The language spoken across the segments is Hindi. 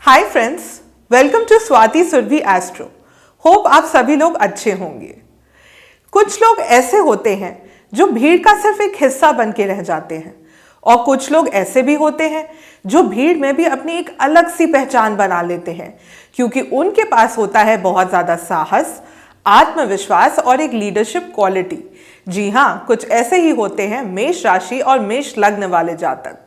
Hi friends, welcome to Swati Surabhi astro. Hope आप सभी लोग अच्छे होंगे। कुछ लोग ऐसे होते हैं जो भीड़ का सिर्फ एक हिस्सा बन के रह जाते हैं और कुछ लोग ऐसे भी होते हैं जो भीड़ में भी अपनी एक अलग सी पहचान बना लेते हैं क्योंकि उनके पास होता है बहुत ज़्यादा साहस, आत्मविश्वास और एक लीडरशिप क्वालिटी। जी हाँ, कुछ ऐसे ही होते हैं मेष राशि और मेष लग्न वाले जातक।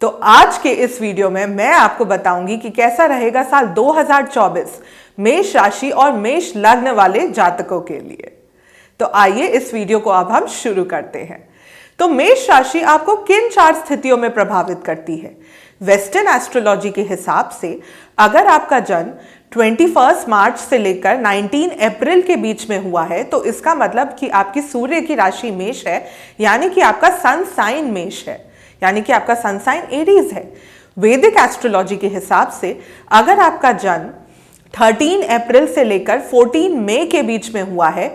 तो आज के इस वीडियो में मैं आपको बताऊंगी कि कैसा रहेगा साल 2024 मेष राशि और मेष लग्न वाले जातकों के लिए। तो आइए इस वीडियो को अब हम शुरू करते हैं। तो मेष राशि आपको किन 4 स्थितियों में प्रभावित करती है? वेस्टर्न एस्ट्रोलॉजी के हिसाब से अगर आपका जन्म 21 मार्च से लेकर 19 अप्रैल के बीच में हुआ है तो इसका मतलब कि आपकी सूर्य की राशि मेष है, यानी कि आपका सन साइन मेष है, यानी कि आपका सन साइन एरीज है। वैदिक एस्ट्रोलॉजी के हिसाब से अगर आपका जन्म 13 अप्रैल से लेकर 14 मई के बीच में हुआ है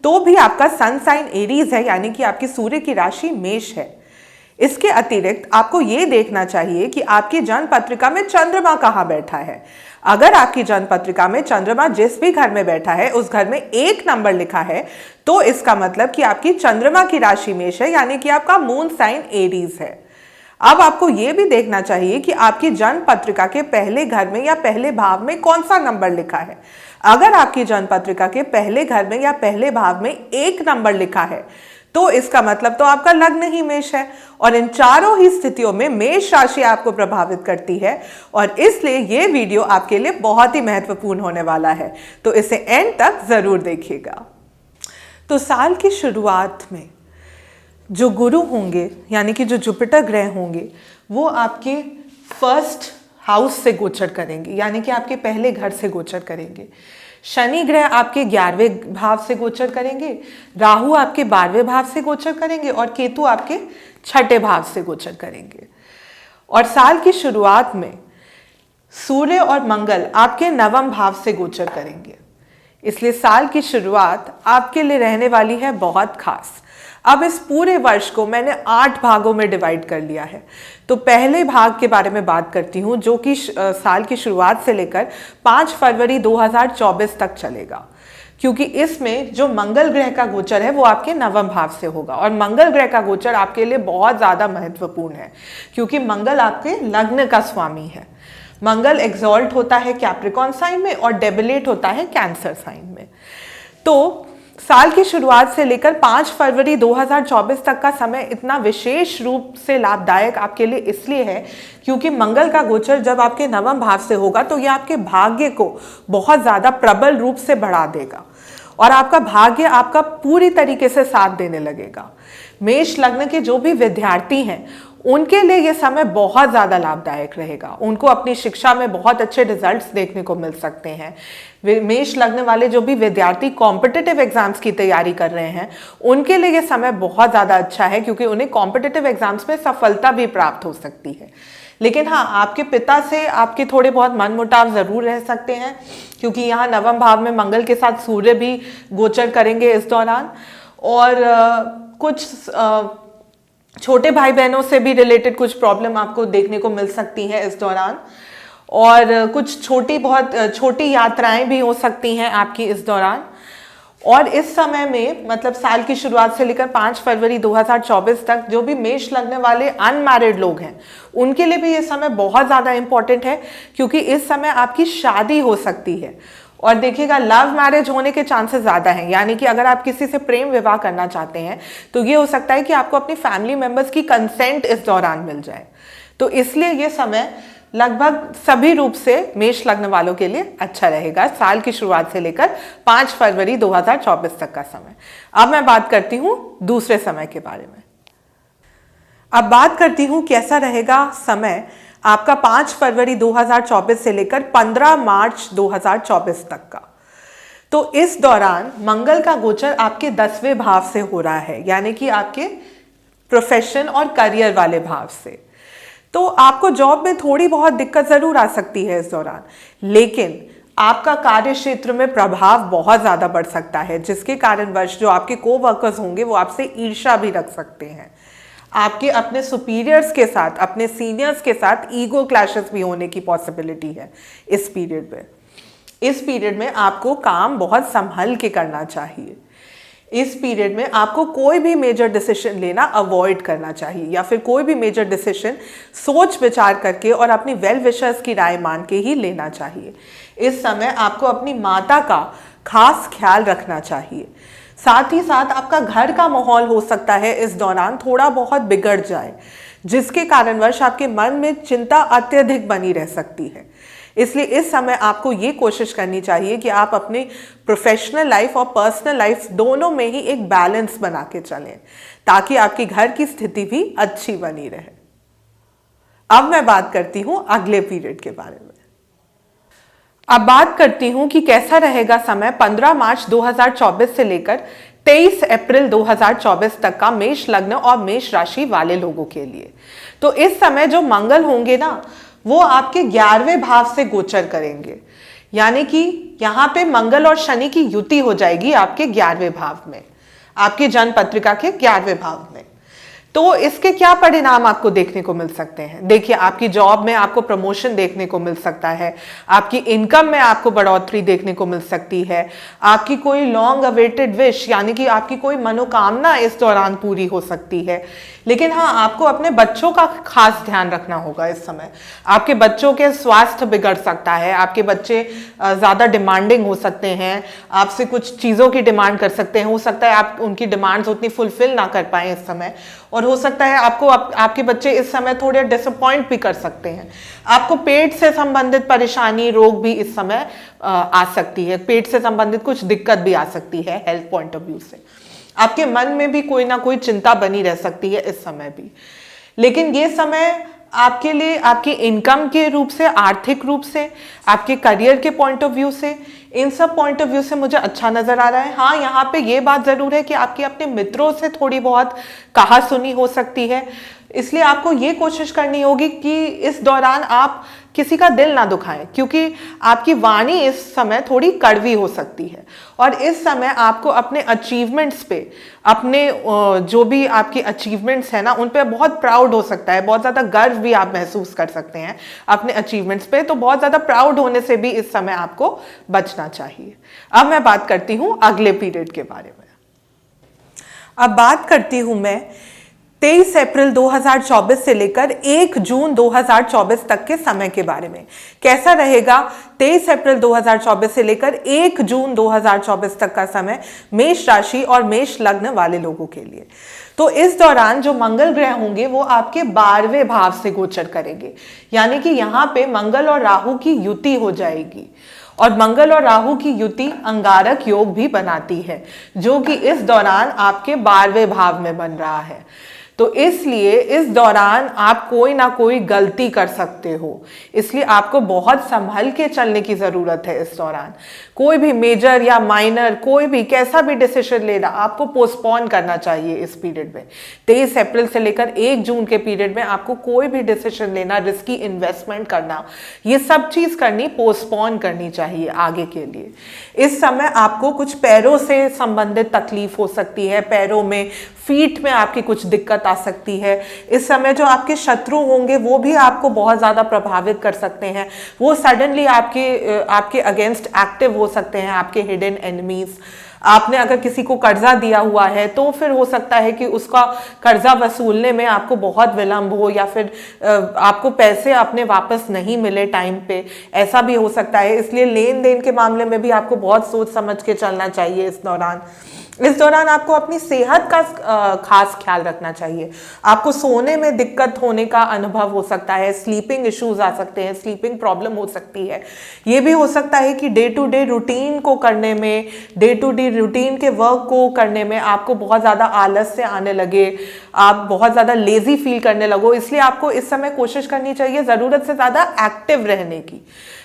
तो भी आपका सन साइन एरीज है, यानी कि आपकी सूर्य की राशि मेष है। इसके अतिरिक्त आपको यह देखना चाहिए कि आपकी जन्म पत्रिका में चंद्रमा कहाँ बैठा है। अगर आपकी जन्म पत्रिका में चंद्रमा जिस भी घर में बैठा है उस घर में 1 नंबर लिखा है तो इसका मतलब कि आपकी चंद्रमा की राशि मेष है, यानी कि आपका मून साइन एरीज है। अब आपको यह भी देखना चाहिए कि आपकी जन्म पत्रिका के पहले घर में या पहले भाव में कौन सा नंबर लिखा है। अगर आपकी जन्म पत्रिका के पहले घर में या पहले भाव में 1 नंबर लिखा है तो इसका मतलब तो आपका लग्न ही मेष है और इन चारों ही स्थितियों में मेष राशि आपको प्रभावित करती है और इसलिए यह वीडियो आपके लिए बहुत ही महत्वपूर्ण होने वाला है, तो इसे एंड तक जरूर देखिएगा। तो साल की शुरुआत में जो गुरु होंगे यानी कि जो जुपिटर ग्रह होंगे वो आपके फर्स्ट हाउस से गोचर करेंगे, यानी कि आपके पहले घर से गोचर करेंगे। शनि ग्रह आपके 11वें भाव से गोचर करेंगे, राहु आपके 12वें भाव से गोचर करेंगे और केतु आपके 6ठे भाव से गोचर करेंगे। और साल की शुरुआत में सूर्य और मंगल आपके 9वें भाव से गोचर करेंगे। इसलिए साल की शुरुआत आपके लिए रहने वाली है बहुत खास। अब इस पूरे वर्ष को मैंने 8 भागों में डिवाइड कर लिया है। तो पहले भाग के बारे में बात करती हूँ जो कि साल की शुरुआत से लेकर 5 फरवरी 2024 तक चलेगा, क्योंकि इसमें जो मंगल ग्रह का गोचर है वो आपके 9वें भाव से होगा और मंगल ग्रह का गोचर आपके लिए बहुत ज़्यादा महत्वपूर्ण है क्योंकि मंगल आपके लग्न का स्वामी है। मंगल एग्जॉल्ट होता है कैप्रिकॉर्न साइन में और डेबिलेट होता है कैंसर साइन में। तो साल की शुरुआत से लेकर 5 फरवरी 2024 तक का समय इतना विशेष रूप से लाभदायक आपके लिए इसलिए है क्योंकि मंगल का गोचर जब आपके 9वें भाव से होगा तो यह आपके भाग्य को बहुत ज़्यादा प्रबल रूप से बढ़ा देगा और आपका भाग्य आपका पूरी तरीके से साथ देने लगेगा। मेष लग्न के जो भी विद्यार्थी हैं उनके लिए यह समय बहुत ज़्यादा लाभदायक रहेगा। उनको अपनी शिक्षा में बहुत अच्छे रिजल्ट्स देखने को मिल सकते हैं। मेष लग्न वाले जो भी विद्यार्थी कॉम्पिटिटिव एग्जाम्स की तैयारी कर रहे हैं उनके लिए यह समय बहुत ज़्यादा अच्छा है क्योंकि उन्हें कॉम्पिटिटिव एग्जाम्स में सफलता भी प्राप्त हो सकती है। लेकिन हाँ, आपके पिता से आपके थोड़े बहुत मनमुटाव ज़रूर रह सकते हैं क्योंकि यहाँ 9वें भाव में मंगल के साथ सूर्य भी गोचर करेंगे इस दौरान और कुछ छोटे भाई बहनों से भी रिलेटेड कुछ प्रॉब्लम आपको देखने को मिल सकती है इस दौरान और कुछ बहुत छोटी यात्राएं भी हो सकती हैं आपकी इस दौरान। और इस समय में मतलब साल की शुरुआत से लेकर 5 फरवरी 2024 तक जो भी मेष लग्न वाले अनमैरिड लोग हैं उनके लिए भी ये समय बहुत ज़्यादा इंपॉर्टेंट है क्योंकि इस समय आपकी शादी हो सकती है। और देखिएगा, लव मैरिज होने के चांसेस ज़्यादा हैं, यानी कि अगर आप किसी से प्रेम विवाह करना चाहते हैं तो ये हो सकता है कि आपको अपनी फैमिली मेंबर्स की कंसेंट इस दौरान मिल जाए। तो इसलिए ये समय लगभग सभी रूप से मेष लग्न वालों के लिए अच्छा रहेगा साल की शुरुआत से लेकर 5 फरवरी 2024 तक का समय। अब मैं बात करती हूँ दूसरे समय के बारे में। अब बात करती हूँ कैसा रहेगा समय आपका 5 फरवरी 2024 से लेकर 15 मार्च 2024 तक का। तो इस दौरान मंगल का गोचर आपके 10वें भाव से हो रहा है, यानी कि आपके प्रोफेशन और करियर वाले भाव से। तो आपको जॉब में थोड़ी बहुत दिक्कत जरूर आ सकती है इस दौरान, लेकिन आपका कार्य क्षेत्र में प्रभाव बहुत ज्यादा बढ़ सकता है जिसके कारणवश जो आपके को वर्कर्स होंगे वो आपसे ईर्ष्या भी रख सकते हैं। आपके अपने सुपीरियर्स के साथ, अपने सीनियर्स के साथ ईगो क्लैशेस भी होने की पॉसिबिलिटी है इस पीरियड में। इस पीरियड में आपको काम बहुत संभल के करना चाहिए। इस पीरियड में आपको कोई भी मेजर डिसीजन लेना अवॉइड करना चाहिए, या फिर कोई भी मेजर डिसीजन सोच विचार करके और अपनी वेल विशर्स की राय मान के ही लेना चाहिए। इस समय आपको अपनी माता का खास ख्याल रखना चाहिए। साथ ही साथ आपका घर का माहौल हो सकता है इस दौरान थोड़ा बहुत बिगड़ जाए, जिसके कारणवश आपके मन में चिंता अत्यधिक बनी रह सकती है। इसलिए इस समय आपको ये कोशिश करनी चाहिए कि आप अपने प्रोफेशनल लाइफ और पर्सनल लाइफ दोनों में ही एक बैलेंस बना के चलें, ताकि आपके घर की स्थिति भी अच्छी बनी रहे। अब मैं बात करती हूँ अगले पीरियड के बारे में। अब बात करती हूँ कि कैसा रहेगा समय 15 मार्च 2024 से लेकर 23 अप्रैल 2024 तक का मेष लग्न और मेष राशि वाले लोगों के लिए। तो इस समय जो मंगल होंगे ना, वो आपके 11वें भाव से गोचर करेंगे, यानी कि यहाँ पे मंगल और शनि की युति हो जाएगी आपके 11वें भाव में, आपकी जन्म पत्रिका के 11वें भाव में। तो इसके क्या परिणाम आपको देखने को मिल सकते हैं? देखिए, आपकी जॉब में आपको प्रमोशन देखने को मिल सकता है, आपकी इनकम में आपको बढ़ोतरी देखने को मिल सकती है, आपकी कोई लॉन्ग अवेटेड विश यानी कि आपकी कोई मनोकामना इस दौरान पूरी हो सकती है। लेकिन हाँ, आपको अपने बच्चों का खास ध्यान रखना होगा इस समय। आपके बच्चों के स्वास्थ्य बिगड़ सकता है, आपके बच्चे ज़्यादा डिमांडिंग हो सकते हैं, आपसे कुछ चीज़ों की डिमांड कर सकते हैं। हो सकता है आप उनकी डिमांड्स उतनी फुलफिल ना कर पाएं इस समय, और हो सकता है आपके बच्चे इस समय थोड़े डिसअपॉइंट भी कर सकते हैं। आपको पेट से संबंधित परेशानी, रोग भी इस समय आ सकती है। पेट से संबंधित कुछ दिक्कत भी आ सकती है हेल्थ पॉइंट ऑफ व्यू से। आपके मन में भी कोई ना कोई चिंता बनी रह सकती है इस समय भी। लेकिन ये समय आपके लिए आपकी इनकम के रूप से, आर्थिक रूप से, आपके करियर के पॉइंट ऑफ व्यू से, इन सब पॉइंट ऑफ व्यू से मुझे अच्छा नजर आ रहा है। हाँ, यहाँ पे ये बात जरूर है कि आपकी अपने मित्रों से थोड़ी बहुत कहा सुनी हो सकती है, इसलिए आपको ये कोशिश करनी होगी कि इस दौरान आप किसी का दिल ना दुखाएं, क्योंकि आपकी वाणी इस समय थोड़ी कड़वी हो सकती है। और इस समय आपको अपने अचीवमेंट्स पे, अपने जो भी आपकी अचीवमेंट्स हैं ना, उन पे बहुत प्राउड हो सकता है, बहुत ज़्यादा गर्व भी आप महसूस कर सकते हैं अपने अचीवमेंट्स पे। तो बहुत ज़्यादा प्राउड होने से भी इस समय आपको बचना चाहिए। अब मैं बात करती हूँ अगले पीरियड के बारे में। अब बात करती हूँ मैं 23 अप्रैल 2024 से लेकर 1 जून 2024 तक के समय के बारे में। कैसा रहेगा 23 अप्रैल 2024 से लेकर 1 जून 2024 तक का समय मेष राशि और मेष लग्न वाले लोगों के लिए? तो इस दौरान जो मंगल ग्रह होंगे वो आपके 12वें भाव से गोचर करेंगे, यानी कि यहाँ पे मंगल और राहु की युति हो जाएगी। और मंगल और राहु की युति अंगारक योग भी बनाती है, जो कि इस दौरान आपके 12वें भाव में बन रहा है। तो इसलिए इस दौरान आप कोई ना कोई गलती कर सकते हो, इसलिए आपको बहुत संभल के चलने की जरूरत है। इस दौरान कोई भी मेजर या माइनर, कोई भी कैसा भी डिसीजन लेना आपको पोस्टपोन करना चाहिए इस पीरियड में। 23 अप्रैल से लेकर 1 जून के पीरियड में आपको कोई भी डिसीजन लेना, रिस्की इन्वेस्टमेंट करना, ये सब चीज करनी, पोस्टपोन करनी चाहिए आगे के लिए। इस समय आपको कुछ पैरों से संबंधित तकलीफ हो सकती है, पैरों में, फीट में आपकी कुछ दिक्कत आ सकती है। इस समय जो आपके शत्रु होंगे वो भी आपको बहुत ज़्यादा प्रभावित कर सकते हैं। वो सडनली आपके अगेंस्ट एक्टिव हो सकते हैं, आपके हिडन एनिमीज। आपने अगर किसी को कर्जा दिया हुआ है तो फिर हो सकता है कि उसका कर्जा वसूलने में आपको बहुत विलंब हो, या फिर आपको पैसे अपने वापस नहीं मिले टाइम पे, ऐसा भी हो सकता है। इसलिए लेन देन के मामले में भी आपको बहुत सोच समझ के चलना चाहिए इस दौरान। इस दौरान आपको अपनी सेहत का खास ख्याल रखना चाहिए। आपको सोने में दिक्कत होने का अनुभव हो सकता है, स्लीपिंग इश्यूज आ सकते हैं, स्लीपिंग प्रॉब्लम हो सकती है। ये भी हो सकता है कि डे टू डे रूटीन को करने में, डे टू डे रूटीन के वर्क को करने में आपको बहुत ज़्यादा आलस्य आने लगे, आप बहुत ज़्यादा लेजी फील करने लगो। इसलिए आपको इस समय कोशिश करनी चाहिए ज़रूरत से ज़्यादा एक्टिव रहने की।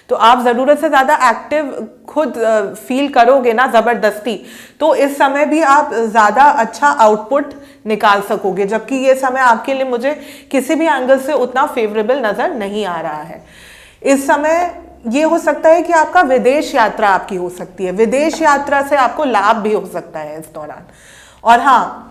तो आप ज़रूरत से ज़्यादा एक्टिव खुद फील करोगे ना ज़बरदस्ती, तो इस समय भी आप ज़्यादा अच्छा आउटपुट निकाल सकोगे। जबकि ये समय आपके लिए मुझे किसी भी एंगल से उतना फेवरेबल नज़र नहीं आ रहा है। इस समय ये हो सकता है कि आपका विदेश यात्रा आपकी हो सकती है, विदेश यात्रा से आपको लाभ भी हो सकता है इस दौरान। और हाँ,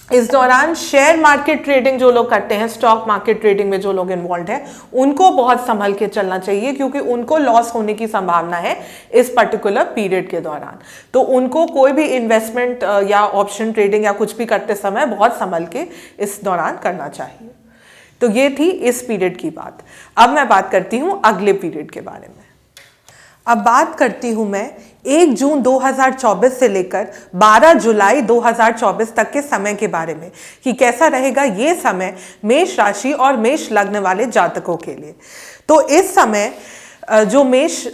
इस दौरान शेयर मार्केट ट्रेडिंग जो लोग करते हैं, स्टॉक मार्केट ट्रेडिंग में जो लोग इन्वॉल्व हैं, उनको बहुत संभल के चलना चाहिए, क्योंकि उनको लॉस होने की संभावना है इस पर्टिकुलर पीरियड के दौरान। तो उनको कोई भी इन्वेस्टमेंट या ऑप्शन ट्रेडिंग या कुछ भी करते समय बहुत संभल के इस दौरान करना चाहिए। तो ये थी इस पीरियड की बात। अब मैं बात करती हूँ अगले पीरियड के बारे में। अब बात करती हूँ मैं 1 जून 2024 से लेकर 12 जुलाई 2024 तक के समय के बारे में, कि कैसा रहेगा ये समय मेष राशि और मेष लग्न वाले जातकों के लिए। तो इस समय जो मेष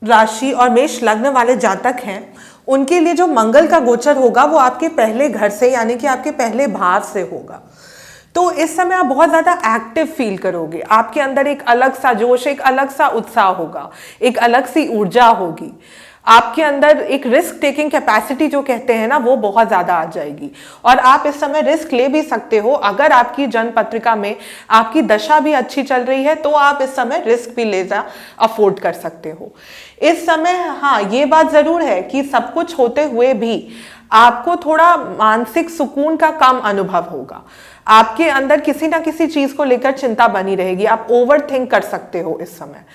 राशि और मेष लग्न वाले जातक हैं, उनके लिए जो मंगल का गोचर होगा वो आपके पहले घर से, यानी कि आपके पहले भाव से होगा। तो इस समय आप बहुत ज़्यादा एक्टिव फील करोगे, आपके अंदर एक अलग सा जोश, एक अलग सा उत्साह होगा, एक अलग सी ऊर्जा होगी, आपके अंदर एक रिस्क टेकिंग कैपेसिटी जो कहते हैं ना, वो बहुत ज़्यादा आ जाएगी। और आप इस समय रिस्क ले भी सकते हो। अगर आपकी जन्म पत्रिका में आपकी दशा भी अच्छी चल रही है तो आप इस समय रिस्क भी लेना अफोर्ड कर सकते हो इस समय। हाँ, ये बात ज़रूर है कि सब कुछ होते हुए भी आपको थोड़ा मानसिक सुकून का कम अनुभव होगा। आपके अंदर किसी ना किसी चीज को लेकर चिंता बनी रहेगी, आप ओवर थिंक कर सकते हो इस समय।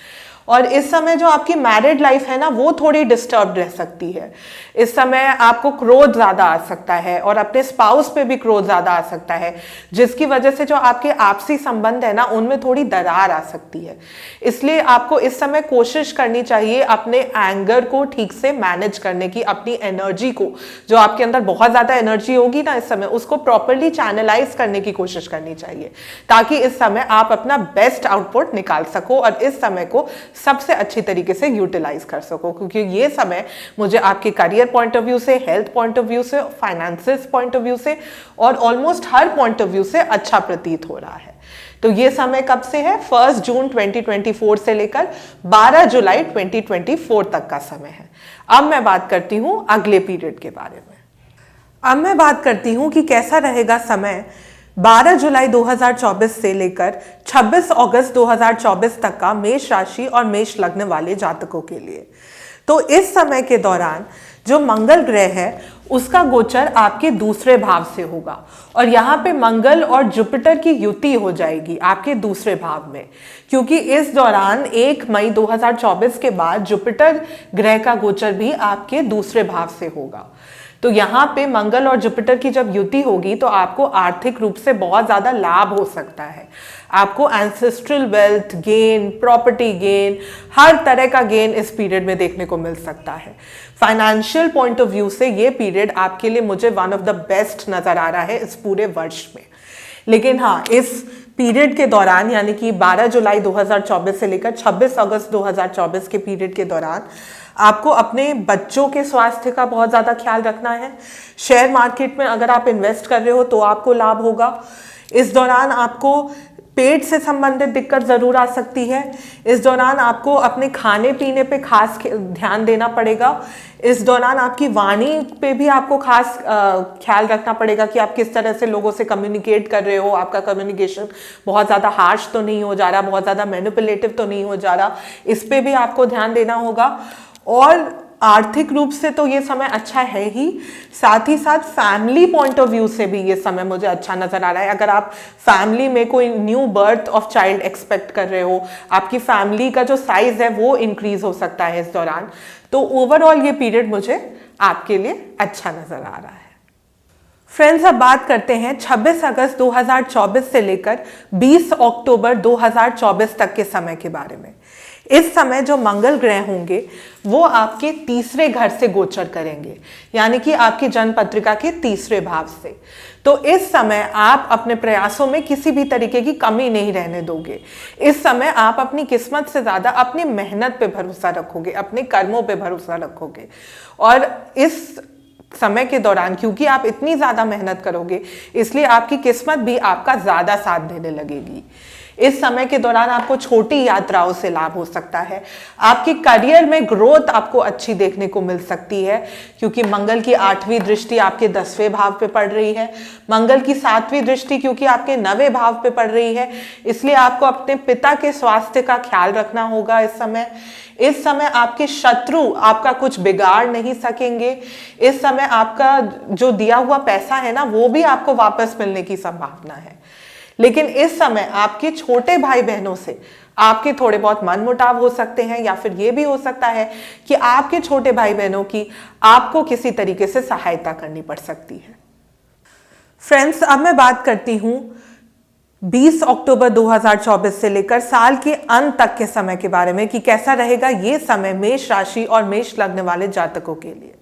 और इस समय जो आपकी मैरिड लाइफ है ना, वो थोड़ी डिस्टर्ब रह सकती है। इस समय आपको क्रोध ज्यादा आ सकता है और अपने स्पाउस पे भी क्रोध ज्यादा आ सकता है, जिसकी वजह से जो आपके आपसी संबंध है ना, उनमें थोड़ी दरार आ सकती है। इसलिए आपको इस समय कोशिश करनी चाहिए अपने एंगर को ठीक से मैनेज करने की, अपनी एनर्जी को, जो आपके अंदर बहुत ज्यादा एनर्जी होगी ना इस समय, उसको प्रॉपरली चैनलाइज करने की कोशिश करनी चाहिए, ताकि इस समय आप अपना बेस्ट आउटपुट निकाल सको और इस समय को सबसे अच्छी तरीके से यूटिलाइज कर सको। क्योंकि ये समय मुझे आपके करियर पॉइंट ऑफ व्यू से, हेल्थ पॉइंट ऑफ व्यू से, फाइनेंसेस पॉइंट ऑफ व्यू से और almost her point of view से अच्छा प्रतीत हो रहा है। तो ये समय कब से है? 1 जून 2024 से लेकर 12 जुलाई 2024 तक का समय है। अब मैं बात करती हूं अगले पीरियड के बारे में। अब मैं बात करती हूं कि कैसा रहेगा समय 12 जुलाई 2024 से लेकर 26 अगस्त 2024 तक का मेष राशि और मेष लग्न वाले जातकों के लिए। तो इस समय के दौरान जो मंगल ग्रह है उसका गोचर आपके दूसरे भाव से होगा और यहाँ पे मंगल और जुपिटर की युति हो जाएगी आपके दूसरे भाव में, क्योंकि इस दौरान 1 मई 2024 के बाद जुपिटर ग्रह का गोचर भी आपके दूसरे भाव से होगा। तो यहाँ पे मंगल और जुपिटर की जब युति होगी तो आपको आर्थिक रूप से बहुत ज़्यादा लाभ हो सकता है। आपको ancestral wealth gain, property gain, हर तरह का गेन इस पीरियड में देखने को मिल सकता है। फाइनेंशियल पॉइंट ऑफ व्यू से ये पीरियड आपके लिए मुझे वन ऑफ द बेस्ट नज़र आ रहा है इस पूरे वर्ष में। लेकिन हाँ, इस पीरियड के दौरान, यानी कि 12 जुलाई 2024 से लेकर 26 अगस्त 2024 के पीरियड के दौरान आपको अपने बच्चों के स्वास्थ्य का बहुत ज़्यादा ख्याल रखना है। शेयर मार्केट में अगर आप इन्वेस्ट कर रहे हो तो आपको लाभ होगा। इस दौरान आपको पेट से संबंधित दिक्कत ज़रूर आ सकती है। इस दौरान आपको अपने खाने पीने पे खास ध्यान देना पड़ेगा। इस दौरान आपकी वाणी पे भी आपको खास ख्याल रखना पड़ेगा कि आप किस तरह से लोगों से कम्युनिकेट कर रहे हो। आपका कम्युनिकेशन बहुत ज़्यादा हार्श तो नहीं हो जा रहा, बहुत ज़्यादा मैनिपुलेटिव तो नहीं हो जा रहा, इस पे भी आपको ध्यान देना होगा। और आर्थिक रूप से तो ये समय अच्छा है ही, साथ ही साथ फैमिली पॉइंट ऑफ व्यू से भी ये समय मुझे अच्छा नजर आ रहा है। अगर आप फैमिली में कोई new birth of child expect कर रहे हो, आपकी फैमिली का जो साइज है वो इंक्रीज हो सकता है इस दौरान। तो ओवरऑल ये पीरियड मुझे आपके लिए अच्छा नजर आ रहा है। फ्रेंड्स, अब बात करते हैं 26 अगस्त 2024 से लेकर 20 अक्टूबर 2024 तक के समय के बारे में। इस समय जो मंगल ग्रह होंगे वो आपके तीसरे घर से गोचर करेंगे, यानी कि आपकी जन्म पत्रिका के तीसरे भाव से। तो इस समय आप अपने प्रयासों में किसी भी तरीके की कमी नहीं रहने दोगे। इस समय आप अपनी किस्मत से ज़्यादा अपनी मेहनत पे भरोसा रखोगे, अपने कर्मों पे भरोसा रखोगे। और इस समय के दौरान क्योंकि आप इतनी ज़्यादा मेहनत करोगे, इसलिए आपकी किस्मत भी आपका ज़्यादा साथ देने लगेगी। इस समय के दौरान आपको छोटी यात्राओं से लाभ हो सकता है। आपकी करियर में ग्रोथ आपको अच्छी देखने को मिल सकती है, क्योंकि मंगल की 8वीं दृष्टि आपके 10वें भाव पे पड़ रही है। मंगल की 7वीं दृष्टि क्योंकि आपके 9वें भाव पे पड़ रही है, इसलिए आपको अपने पिता के स्वास्थ्य का ख्याल रखना होगा इस समय आपके शत्रु आपका कुछ बिगाड़ नहीं सकेंगे। इस समय आपका जो दिया हुआ पैसा है ना, वो भी आपको वापस मिलने की संभावना है। लेकिन इस समय आपके छोटे भाई बहनों से आपके थोड़े बहुत मनमुटाव हो सकते हैं, या फिर ये भी हो सकता है कि आपके छोटे भाई बहनों की आपको किसी तरीके से सहायता करनी पड़ सकती है। फ्रेंड्स, अब मैं बात करती हूं 20 अक्टूबर 2024 से लेकर साल के अंत तक के समय के बारे में कि कैसा रहेगा ये समय मेष राशि और मेष लग्न वाले जातकों के लिए।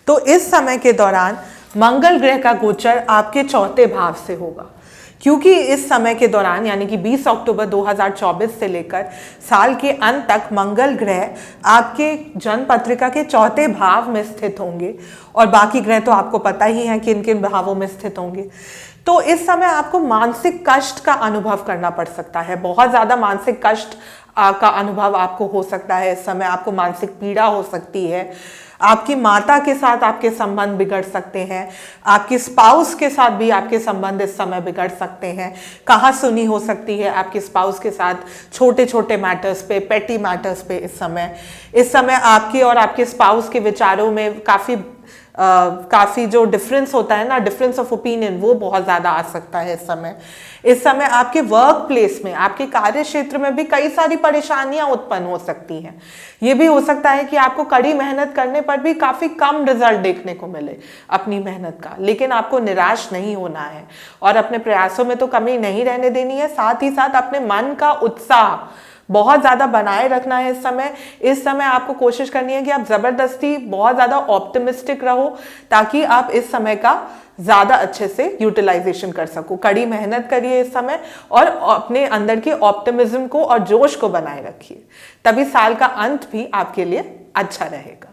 तो इस समय के दौरान मंगल ग्रह का गोचर आपके चौथे भाव से होगा, क्योंकि इस समय के दौरान यानी कि 20 अक्टूबर 2024 से लेकर साल के अंत तक मंगल ग्रह आपके जन्म पत्रिका के चौथे भाव में स्थित होंगे, और बाकी ग्रह तो आपको पता ही है किन किन भावों में स्थित होंगे। तो इस समय आपको मानसिक कष्ट का अनुभव करना पड़ सकता है, बहुत ज्यादा मानसिक कष्ट का अनुभव आपको हो सकता है। इस समय आपको मानसिक पीड़ा हो सकती है, आपकी माता के साथ आपके संबंध बिगड़ सकते हैं, आपकी स्पाउस के साथ भी आपके संबंध इस समय बिगड़ सकते हैं। कहाँ सुनी हो सकती है आपके स्पाउस के साथ छोटे छोटे मैटर्स पे, पेटी मैटर्स पे। इस समय आपके और आपके स्पाउस के विचारों में काफी जो डिफरेंस होता है ना, डिफरेंस ऑफ ओपिनियन, वो बहुत ज्यादा आ सकता है इस समय आपके वर्क प्लेस में, आपके कार्य क्षेत्र में भी कई सारी परेशानियां उत्पन्न हो सकती हैं। ये भी हो सकता है कि आपको कड़ी मेहनत करने पर भी काफी कम रिजल्ट देखने को मिले अपनी मेहनत का, लेकिन आपको निराश नहीं होना है और अपने प्रयासों में तो कमी नहीं रहने देनी है। साथ ही साथ अपने मन का उत्साह बहुत ज्यादा बनाए रखना है इस समय आपको कोशिश करनी है कि आप जबरदस्ती बहुत ज्यादा ऑप्टिमिस्टिक रहो, ताकि आप इस समय का ज्यादा अच्छे से यूटिलाइजेशन कर सको। कड़ी मेहनत करिए इस समय और अपने अंदर के ऑप्टिमिज्म को और जोश को बनाए रखिए, तभी साल का अंत भी आपके लिए अच्छा रहेगा।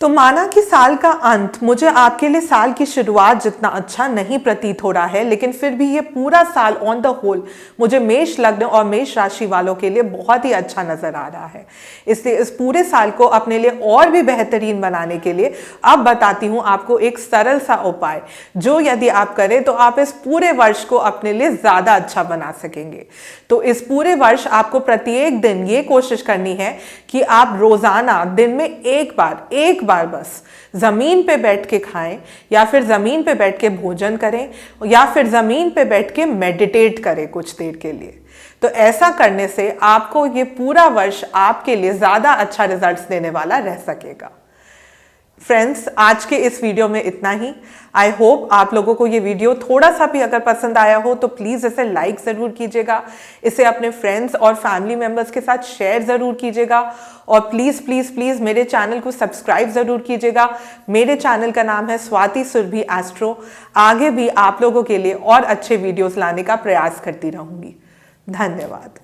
तो माना कि साल का अंत मुझे आपके लिए साल की शुरुआत जितना अच्छा नहीं प्रतीत हो रहा है, लेकिन फिर भी ये पूरा साल ऑन द होल मुझे मेष लग्न और मेष राशि वालों के लिए बहुत ही अच्छा नजर आ रहा है। इसलिए इस पूरे साल को अपने लिए और भी बेहतरीन बनाने के लिए अब बताती हूँ आपको एक सरल सा उपाय, जो यदि आप करें तो आप इस पूरे वर्ष को अपने लिए ज्यादा अच्छा बना सकेंगे। तो इस पूरे वर्ष आपको प्रत्येक दिन ये कोशिश करनी है कि आप रोजाना दिन में एक बार बस जमीन पे बैठ के खाएं, या फिर जमीन पे बैठ के भोजन करें, या फिर जमीन पे बैठ के मेडिटेट करें कुछ देर के लिए। तो ऐसा करने से आपको ये पूरा वर्ष आपके लिए ज्यादा अच्छा रिजल्ट्स देने वाला रह सकेगा। फ्रेंड्स, आज के इस वीडियो में इतना ही। आई होप आप लोगों को ये वीडियो थोड़ा सा भी अगर पसंद आया हो तो प्लीज़ इसे लाइक ज़रूर कीजिएगा, इसे अपने फ्रेंड्स और फैमिली मेम्बर्स के साथ शेयर ज़रूर कीजिएगा, और प्लीज़ प्लीज़ प्लीज़ मेरे चैनल को सब्सक्राइब ज़रूर कीजिएगा। मेरे चैनल का नाम है स्वाति सुरभि एस्ट्रो। आगे भी आप लोगों के लिए और अच्छे वीडियोज़ लाने का प्रयास करती रहूँगी। धन्यवाद।